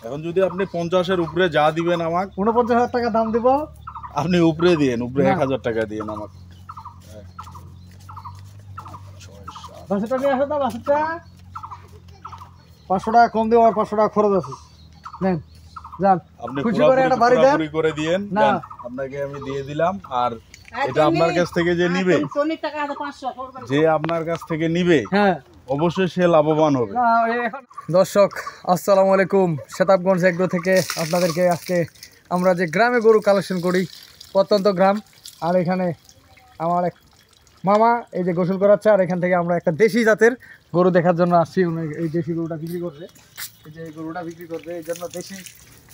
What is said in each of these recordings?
এখন যদি আপনি 50-এর উপরে যা দিবেন আমাকে 49,000 টাকা দাম দিব। আপনি উপরে দিয়েন, উপরে 1,000 টাকা দিয়েন আমাকে। বাসুটা নিয়ে আসো তো, বাসুটা 500 টাকা কম দিব, আর 500 টাকা খরচ আছে। নেন যান, আপনি খুশি করে একটা বাড়ি দেন। পুরোপুরি করে দিয়েন না, আপনাকে আমি দিয়ে দিলাম। আর এটা আপনার কাছ থেকে যে নিবে, যে আপনার কাছ থেকে নিবে, হ্যাঁ অবশ্যই সে লাভবান হবে। দর্শক আসসালামু আলাইকুম, শতাবগঞ্জ এগ্রো থেকে আপনাদেরকে আজকে আমরা যে গ্রামে গরু কালেকশন করি, প্রত্যন্ত গ্রাম। আর এখানে আমার এক মামা এই যে গোসল করাচ্ছে, আর এখান থেকে আমরা একটা দেশি জাতের গরু দেখার জন্য আসছি। এই দেশি গরুটা বিক্রি করবে, এই যে এই গরুটা বিক্রি করবে, এই জন্য দেশি।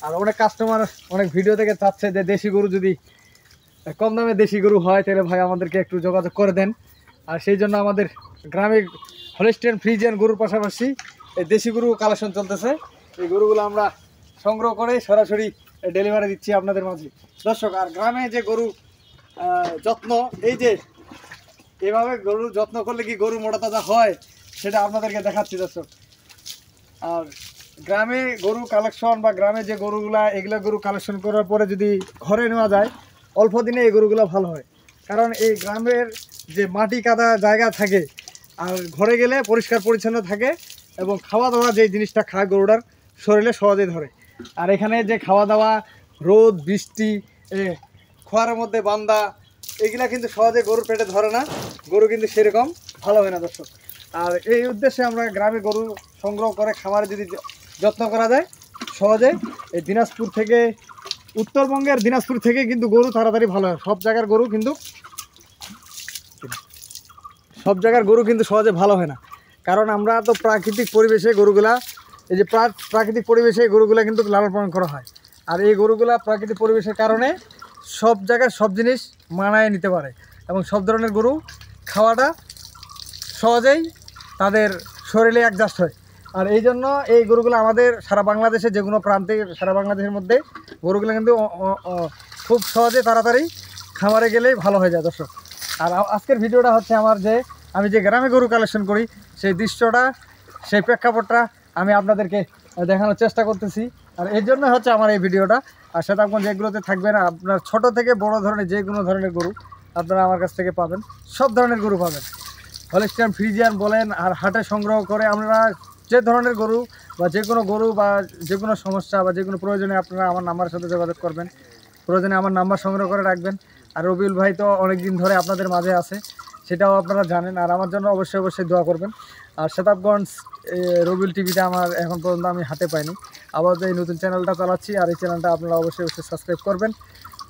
আর অনেক কাস্টমার অনেক ভিডিও থেকে চাচ্ছে যে দেশি গরু যদি কম দামে দেশি গরু হয় তাহলে ভাই আমাদেরকে একটু যোগাযোগ করে দেন। আর সেই জন্য আমাদের গ্রামে হলস্টিয়ান ফ্রিজিয়ান গরুর পাশাপাশি এই দেশি গরু কালেকশন চলতেছে। এই গরুগুলো আমরা সংগ্রহ করে সরাসরি ডেলিভারি দিচ্ছি আপনাদের মাঝে দর্শক। আর গ্রামে যে গরু যত্ন, এই যে এভাবে গরু যত্ন করলে কি গরু মোটা তাজা হয় সেটা আপনাদেরকে দেখাচ্ছি দর্শক। আর গ্রামে গরু কালেকশন বা গ্রামে যে গরুগুলা, এগুলো গরু কালেকশন করার পরে যদি ঘরে নেওয়া যায় অল্প দিনে এই গরুগুলো ভালো হয়। কারণ এই গ্রামের যে মাটি কাদা জায়গা থাকে, আর ঘরে গেলে পরিষ্কার পরিচ্ছন্ন থাকে, এবং খাওয়া দাওয়া যে জিনিসটা খায় গরুটার শরীরে সহজেই ধরে। আর এখানে যে খাওয়া দাওয়া, রোদ বৃষ্টি, খোয়ারের মধ্যে বান্দা, এগুলা কিন্তু সহজে গরুর পেটে ধরে না, গরু কিন্তু সেরকম ভালো হয় না দর্শক। আর এই উদ্দেশ্যে আমরা গ্রামে গরু সংগ্রহ করে খামারে যদি যত্ন করা যায় সহজে, এই দিনাজপুর থেকে, উত্তরবঙ্গের দিনাজপুর থেকে কিন্তু গরু তাড়াতাড়ি ভালো হয়। সব জায়গার গরু কিন্তু সহজে ভালো হয় না, কারণ আমরা তো প্রাকৃতিক পরিবেশে গরুগুলা, এই যে প্রাকৃতিক পরিবেশে গরুগুলা কিন্তু লালন পালন করা হয়। আর এই গরুগুলা প্রাকৃতিক পরিবেশের কারণে সব জায়গায় সব জিনিস মানায় নিতে পারে, এবং সব ধরনের গরু খাওয়াটা সহজেই তাদের শরীরে অ্যাডজাস্ট হয়। আর এই জন্য এই গরুগুলো আমাদের সারা বাংলাদেশে যে কোনো প্রান্তে, সারা বাংলাদেশের মধ্যে গরুগুলো কিন্তু খুব সহজে তাড়াতাড়ি খামারে গেলেই ভালো হয়ে যায় দর্শক। আর আজকের ভিডিওটা হচ্ছে আমার যে আমি যে গ্রামে গরু কালেকশন করি সেই দৃশ্যটা, সেই প্রেক্ষাপটটা আমি আপনাদেরকে দেখানোর চেষ্টা করতেছি। আর এর জন্য হচ্ছে আমার এই ভিডিওটা। আর শতাবগঞ্জ এগুলোতে থাকবেন আপনার ছোট থেকে বড় ধরনের যে কোনো ধরনের গরু আপনারা আমার কাছ থেকে পাবেন, সব ধরনের গরু পাবেন। হলস্টিয়ান ফ্রিজিয়ান বলেন, আর হাটে সংগ্রহ করে আমরা যে ধরনের গরু বা যে কোনো গরু বা যে কোনো সমস্যা বা যে কোনো প্রয়োজনে আপনারা আমার নাম্বারের সাথে যোগাযোগ করবেন, প্রয়োজনে আমার নাম্বার সংগ্রহ করে রাখবেন। আর রবিউল ভাই তো অনেক দিন ধরে আপনাদের মাঝে আছে, সেটাও আপনারা জানেন। আর আমার জন্য অবশ্যই দোয়া করবেন। আর শতাবগঞ্জ রবিউল টিভিটা আমার এখন পর্যন্ত আমি হাতে পাইনি, আবার এই নতুন চ্যানেলটা চালাচ্ছি, আর এই চ্যানেলটা আপনারা অবশ্যই সাবস্ক্রাইব করবেন।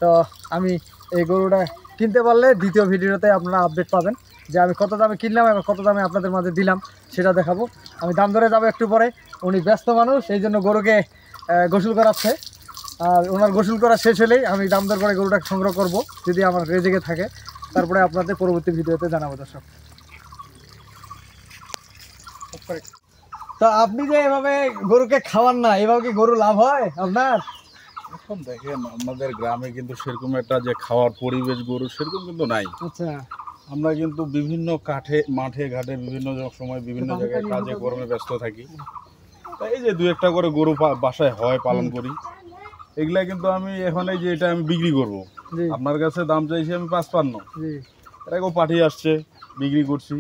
তো আমি এই গরুটা কিনতে পারলে দ্বিতীয় ভিডিওতে আপনারা আপডেট পাবেন যে আমি কত দামে কিনলাম এবং কত দামে আপনাদের মাঝে দিলাম, সেটা দেখাবো। আমি দাম ধরে যাবো একটু পরে, উনি ব্যস্ত মানুষ এই জন্য গরুকে গোসল করাচ্ছে। আর ওনার গোসল করা শেষ হলেই আমি দাম দর করে গরুটা সংগ্রহ করব, যদি আমার রেজেগে থাকে, তারপরে আপনাদের পরবর্তী ভিডিওতে জানাবো দর্শক। তো আপনি যে এভাবে গরুকে খাওয়ান না, এভাবে কি গরু লাভ হয় আপনার? এখন দেখেন আমাদের গ্রামে কিন্তু সেরকম একটা যে খাওয়ার পরিবেশ গরু সেরকম কিন্তু নাই। আচ্ছা, আমরা কিন্তু বিভিন্ন মাঠে ঘাটে বিভিন্ন সময় বিভিন্ন জায়গায় কাজে কর্মে ব্যস্ত থাকি। তাই এই যে 2-1টা করে গরু বাসায় হয় পালন করি, এগুলা কিন্তু আমি এখন এই যে এটা আমি বিক্রি করব, আপনার কাছে দাম চাইছি আমি 55, এটাকেও পাঠিয়ে আসছে, বিক্রি করছি।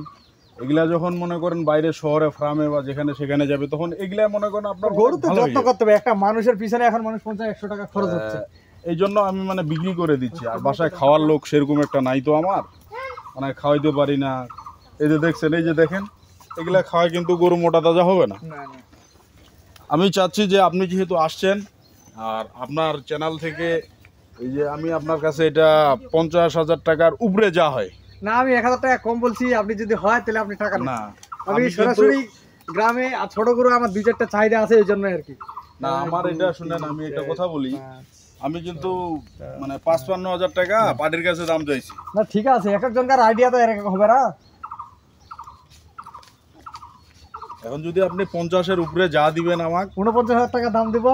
এগুলা যখন মনে করেন বাইরে শহরে ফার্মে বা যেখানে সেখানে যাবে, তখন এগুলা মনে করেন আপনার গরু তো যত্ন করতে হবে, একটা মানুষের পিছনে এখন মানুষ 50-100 টাকা খরচ হচ্ছে, এই জন্য আমি মানে বিক্রি করে দিচ্ছি। আর বাসায় খাওয়ার লোক সেরকম একটা নাই তো আমার, মানে খাওয়াইতে পারি না। এই যে দেখছেন, এই যে দেখেন, এগুলা খাওয়াই কিন্তু গরু মোটা তাজা হবে না। আমি চাচ্ছি যে আপনি যেহেতু আসছেন, আর আপনার চ্যানেল থেকে এই যে আমি আপনার কাছে এটা 50,000 টাকার উপরে যা হয় না, আমি 1000 টাকা কম বলছি, আপনি যদি হয় তাহলে আপনি টাকা না। আমি সরাসরি গ্রামে আর ছোট গরু আমার 2-4টা চাহিদা আছে, এই জন্য আর কি। না, আমার এটা শুনেন, আমি একটা কথা বলি, আমি কিন্তু মানে 55,000 টাকা পার্টির কাছে দাম চাইছি। না ঠিক আছে, এক একজনকার আইডিয়া তো এরকম হবে না। এখন যদি আপনি 50-এর উপরে যা দিবেন আমাকে 49,000 টাকা দাম দিব,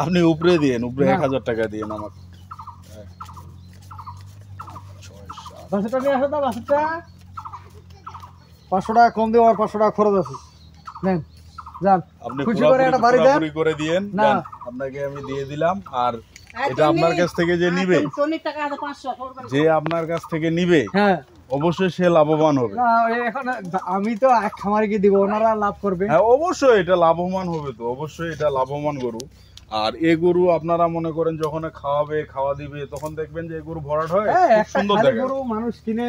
আপনি উপরে দিয়েন, উপরে 1,000 টাকা দিয়েন আমাকে। বাসুটা নিয়ে আসো তো, বাসুটা 500 টাকা কম দিব, আর 500 টাকা খরচ আছে। নেন যান আপনি খুশি করে একটা বাড়ি দেন। পুরাপুরি করে দিয়েন। না। যান, আপনাকে আমি দিয়ে দিলাম। আর এটা আপনার কাছ থেকে যে নিবে, যে আপনার কাছ থেকে নিবে হ্যাঁ অবশ্যই সে লাভবান হবে। না এখন আমি তো এক খামারিকে দিব, ওনারা লাভ করবে। হ্যাঁ অবশ্যই এটা লাভবান হবে, তো অবশ্যই এটা লাভবান গরু। আর এই গরু আপনারা মনে করেন যখন খাওয়া দিবে তখন দেখবেন যে এই গরু ভরাট হয়, হ্যাঁ খুব একটা সুন্দর খালি দেখে। গরু মানুষ কিনে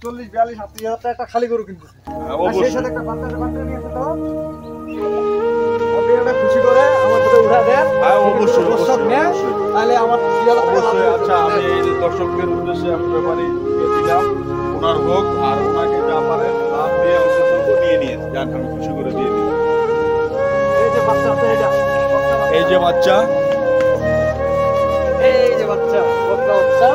40, 42, 38 হাজার টাকা একটা খালি গরু কিনতেছে। হ্যাঁ, আর সেই অবশ্যই সাথে একটা বাচ্চা নিয়ে আসে তো আপনি এটা খুশি করে আমার সাথে উঠা দেন। হ্যাঁ, অবশ্যই, দর্শক অবশ্যই, নেয়, অবশ্যই। তাহলে আমার 30,000 টাকা লাভ অবশ্যই। হবে। আচ্ছা, আমি এই যে দর্শকদের উদ্দেশ্যে আমি ব্যাপারে দিয়ে দিলাম, ওনার হোক আর ওনাকে যা পারেন লাভ দিয়ে অন্তত নিয়ে যান, আমি খুশি করে দিয়ে দিই। এই যে বাচ্চা আছে, এই যে বাচ্চা, এই যে বাচ্চা, বাচ্চা